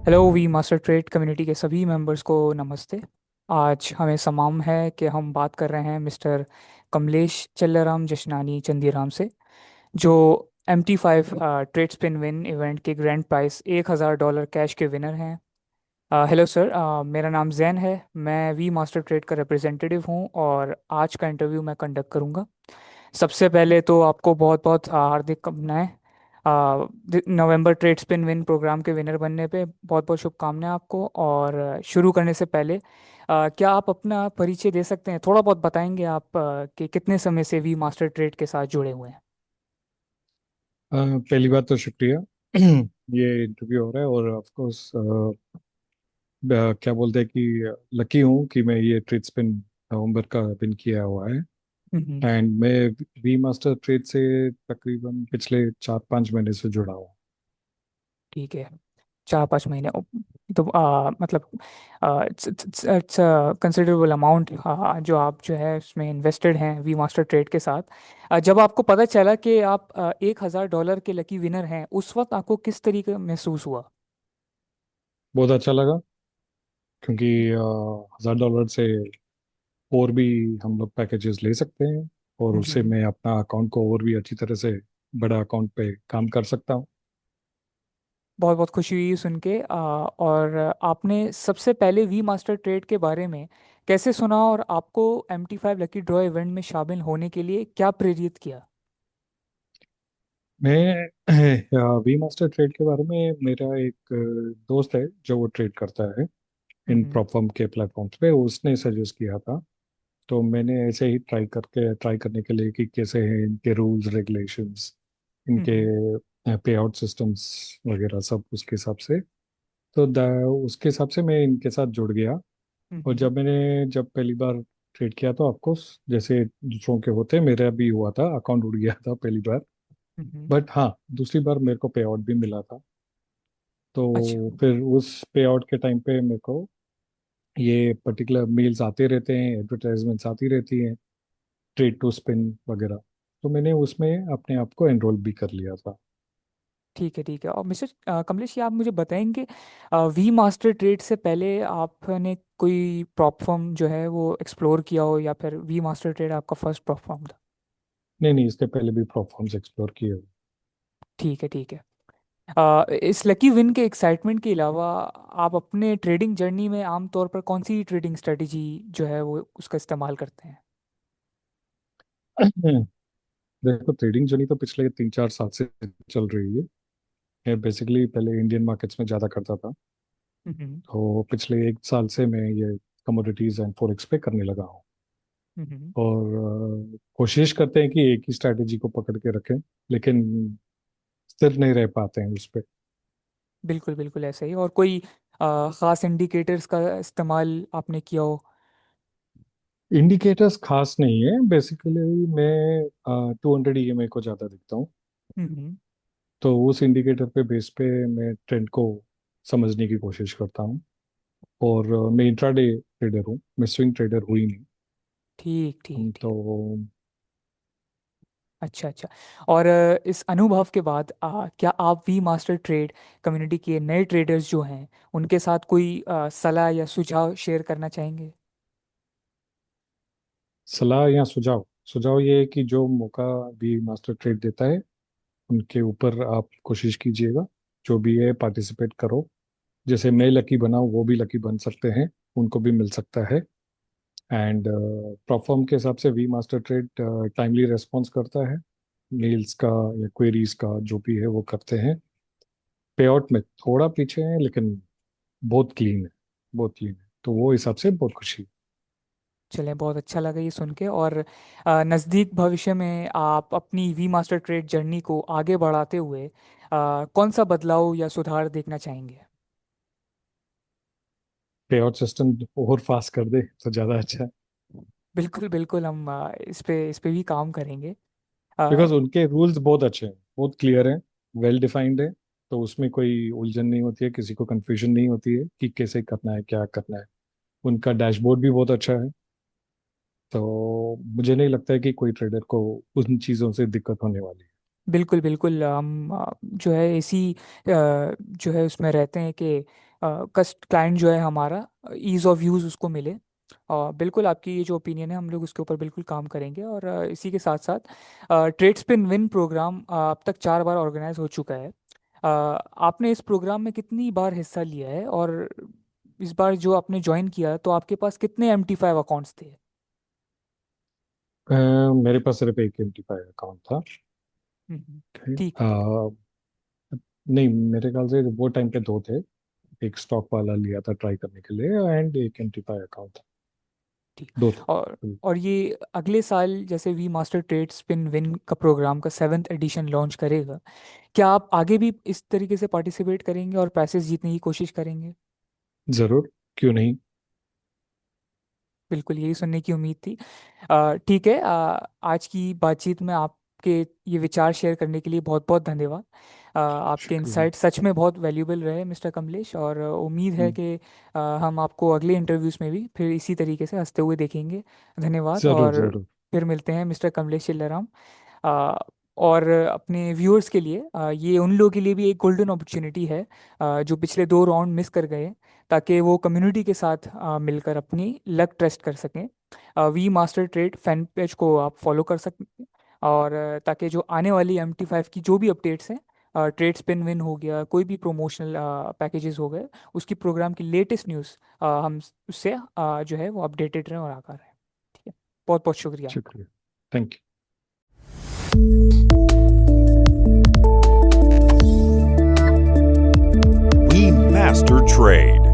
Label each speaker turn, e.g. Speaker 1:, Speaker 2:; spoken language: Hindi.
Speaker 1: Hello V master trade community के सभी मेंबर्स को नमस्ते। आज हमें सम्मान है कि हम बात कर रहे हैं मिस्टर कमलेश चल्लाराम जशनानी चंदीराम से, जो MT5 trade spin win event के ग्रैंड प्राइस $1,000 कैश के विनर हैं। हेलो सर, मेरा नाम जैन है। मैं वी मास्टर ट्रेड का रिप्रेजेंटेटिव हूँ और आज का इंटरव्यू मैं कंडक्ट करूँगा। सबसे पहले तो आपको बहुत बहुत हार्दिक कामनाएं। नवंबर ट्रेड स्पिन विन प्रोग्राम के विनर बनने पे बहुत बहुत शुभकामनाएं आपको। और शुरू करने से पहले क्या आप अपना परिचय दे सकते हैं? थोड़ा बहुत बताएंगे आप कि कितने समय से वी मास्टर ट्रेड के साथ जुड़े हुए हैं।
Speaker 2: पहली बात तो शुक्रिया। ये इंटरव्यू हो रहा है और ऑफ कोर्स क्या बोलते हैं कि लकी हूँ कि मैं ये ट्रेड स्पिन नवंबर का विन किया हुआ है।
Speaker 1: हम्म।
Speaker 2: एंड मैं वी मास्टर ट्रेड से तकरीबन पिछले 4-5 महीने से जुड़ा हूँ।
Speaker 1: ठीक है, 4-5 महीने तो मतलब इट्स कंसिडरेबल अमाउंट जो आप जो है उसमें इन्वेस्टेड हैं वी मास्टर ट्रेड के साथ। जब आपको पता चला कि आप $1,000 के लकी विनर हैं, उस वक्त आपको किस तरीके महसूस हुआ?
Speaker 2: बहुत अच्छा लगा क्योंकि $1,000 से और भी हम लोग पैकेजेस ले सकते हैं और उससे
Speaker 1: हम्म।
Speaker 2: मैं अपना अकाउंट को और भी अच्छी तरह से बड़ा अकाउंट पे काम कर सकता हूँ।
Speaker 1: बहुत बहुत खुशी हुई सुन के। और आपने सबसे पहले वी मास्टर ट्रेड के बारे में कैसे सुना और आपको MT5 लकी ड्रॉ इवेंट में शामिल होने के लिए क्या प्रेरित किया?
Speaker 2: मैं वी मास्टर ट्रेड के बारे में मेरा एक दोस्त है जो वो ट्रेड करता है इन
Speaker 1: हम्म।
Speaker 2: प्रॉपफर्म के प्लेटफॉर्म्स पे। उसने सजेस्ट किया था तो मैंने ऐसे ही ट्राई करने के लिए कि कैसे हैं इनके रूल्स रेगुलेशंस, इनके
Speaker 1: हम्म।
Speaker 2: पे आउट सिस्टम्स वगैरह सब उसके हिसाब से। तो उसके हिसाब से मैं इनके साथ जुड़ गया। और
Speaker 1: हम्म।
Speaker 2: जब पहली बार ट्रेड किया तो आपको जैसे दूसरों के होते मेरा भी हुआ था, अकाउंट उड़ गया था पहली बार।
Speaker 1: हम्म।
Speaker 2: बट हाँ, दूसरी बार मेरे को पे आउट भी मिला था।
Speaker 1: अच्छा।
Speaker 2: तो फिर उस पे आउट के टाइम पे मेरे को ये पर्टिकुलर मेल्स आते रहते हैं, एडवर्टाइजमेंट्स आती रहती हैं, ट्रेड टू स्पिन वगैरह। तो मैंने उसमें अपने आप को एनरोल भी कर लिया था।
Speaker 1: ठीक है, ठीक है। और मिस्टर कमलेश जी, आप मुझे बताएंगे वी मास्टर ट्रेड से पहले आपने कोई प्रॉप फर्म जो है वो एक्सप्लोर किया हो, या फिर वी मास्टर ट्रेड आपका फर्स्ट प्रॉप फर्म था?
Speaker 2: नहीं नहीं, इसके पहले भी प्लेटफॉर्म्स एक्सप्लोर किए हुए।
Speaker 1: ठीक है, ठीक है। इस लकी विन के एक्साइटमेंट के अलावा आप अपने ट्रेडिंग जर्नी में आमतौर पर कौन सी ट्रेडिंग स्ट्रेटजी जो है वो उसका इस्तेमाल करते हैं?
Speaker 2: देखो, ट्रेडिंग जर्नी तो पिछले 3-4 साल से चल रही है। मैं बेसिकली पहले इंडियन मार्केट्स में ज़्यादा करता था।
Speaker 1: हम्म।
Speaker 2: तो पिछले 1 साल से मैं ये कमोडिटीज एंड फॉरेक्स पे करने लगा हूँ।
Speaker 1: हम्म।
Speaker 2: और कोशिश करते हैं कि एक ही स्ट्रैटेजी को पकड़ के रखें, लेकिन स्थिर नहीं रह पाते हैं उस पर।
Speaker 1: बिल्कुल बिल्कुल ऐसे ही। और कोई ख़ास इंडिकेटर्स का इस्तेमाल आपने किया हो?
Speaker 2: इंडिकेटर्स खास नहीं है, बेसिकली मैं 200 EMA को ज़्यादा देखता हूँ।
Speaker 1: हम्म।
Speaker 2: तो उस इंडिकेटर पे बेस पे मैं ट्रेंड को समझने की कोशिश करता हूँ। और मैं इंट्राडे ट्रेडर हूँ, मैं स्विंग ट्रेडर हुई नहीं।
Speaker 1: ठीक ठीक
Speaker 2: तो
Speaker 1: ठीक। अच्छा अच्छा। और इस अनुभव के बाद क्या आप वी मास्टर ट्रेड कम्युनिटी के नए ट्रेडर्स जो हैं उनके साथ कोई सलाह या सुझाव शेयर करना चाहेंगे?
Speaker 2: सलाह या सुझाव, सुझाव ये है कि जो मौका भी मास्टर ट्रेड देता है उनके ऊपर आप कोशिश कीजिएगा, जो भी है पार्टिसिपेट करो। जैसे मैं लकी बना हूँ वो भी लकी बन सकते हैं, उनको भी मिल सकता है। एंड प्रोफॉर्म के हिसाब से V master trade timely response करता है, मेल्स का या क्वेरीज का जो भी है वो करते हैं। पे आउट में थोड़ा पीछे है लेकिन बहुत क्लीन है, बहुत क्लीन है। तो वो हिसाब से बहुत खुशी।
Speaker 1: चलें, बहुत अच्छा लगा ये सुन के। और नज़दीक भविष्य में आप अपनी वी मास्टर ट्रेड जर्नी को आगे बढ़ाते हुए कौन सा बदलाव या सुधार देखना चाहेंगे?
Speaker 2: पे आउट सिस्टम और फास्ट कर दे तो ज़्यादा अच्छा है।
Speaker 1: बिल्कुल बिल्कुल, हम इस पे भी काम करेंगे।
Speaker 2: बिकॉज उनके रूल्स बहुत अच्छे हैं, बहुत क्लियर हैं, वेल डिफाइंड है। तो उसमें कोई उलझन नहीं होती है, किसी को कंफ्यूजन नहीं होती है कि कैसे करना है, क्या करना है। उनका डैशबोर्ड भी बहुत अच्छा है। तो मुझे नहीं लगता है कि कोई ट्रेडर को उन चीज़ों से दिक्कत होने वाली है।
Speaker 1: बिल्कुल बिल्कुल। हम जो है इसी जो है उसमें रहते हैं कि कस्ट क्लाइंट जो है हमारा ईज़ ऑफ यूज़ उसको मिले। बिल्कुल आपकी ये जो ओपिनियन है हम लोग उसके ऊपर बिल्कुल काम करेंगे। और इसी के साथ साथ ट्रेड स्पिन विन प्रोग्राम अब तक 4 बार ऑर्गेनाइज हो चुका है। आपने इस प्रोग्राम में कितनी बार हिस्सा लिया है, और इस बार जो आपने ज्वाइन किया तो आपके पास कितने MT5 अकाउंट्स थे?
Speaker 2: अ, मेरे पास सिर्फ एक एमटी फाइव अकाउंट था। Okay.
Speaker 1: ठीक है, ठीक है।
Speaker 2: नहीं, मेरे ख्याल से वो टाइम पे दो थे। एक स्टॉक वाला लिया था ट्राई करने के लिए, एंड एक एमटी फाइव अकाउंट था।
Speaker 1: ठीक।
Speaker 2: दो थे।
Speaker 1: और और ये अगले साल जैसे V master trade spin win का प्रोग्राम का 7th एडिशन लॉन्च करेगा, क्या आप आगे भी इस तरीके से पार्टिसिपेट करेंगे और पैसे जीतने की कोशिश करेंगे?
Speaker 2: जरूर, क्यों नहीं।
Speaker 1: बिल्कुल यही सुनने की उम्मीद थी। ठीक है, आज की बातचीत में आपके ये विचार शेयर करने के लिए बहुत बहुत धन्यवाद। आपके
Speaker 2: शुक्रिया।
Speaker 1: इंसाइट सच में बहुत वैल्यूबल रहे मिस्टर कमलेश, और उम्मीद है
Speaker 2: हम्म,
Speaker 1: कि हम आपको अगले इंटरव्यूज़ में भी फिर इसी तरीके से हंसते हुए देखेंगे। धन्यवाद,
Speaker 2: जरूर
Speaker 1: और
Speaker 2: जरूर।
Speaker 1: फिर मिलते हैं मिस्टर कमलेश चिल्लाराम। आ, और अपने व्यूअर्स के लिए ये उन लोगों के लिए भी एक गोल्डन अपॉर्चुनिटी है जो पिछले 2 राउंड मिस कर गए, ताकि वो कम्युनिटी के साथ मिलकर अपनी लक टेस्ट कर सकें। V master trade fan page को आप फॉलो कर सकते हैं, और ताकि जो आने वाली MT5 की जो भी अपडेट्स हैं, ट्रेड स्पिन विन हो गया, कोई भी प्रोमोशनल पैकेजेस हो गए, उसकी प्रोग्राम की लेटेस्ट न्यूज़ हम उससे जो है वो अपडेटेड रहें और आकर रहें। ठीक है, बहुत बहुत शुक्रिया आपका।
Speaker 2: शुक्रिया। Thank you.
Speaker 3: We master trade.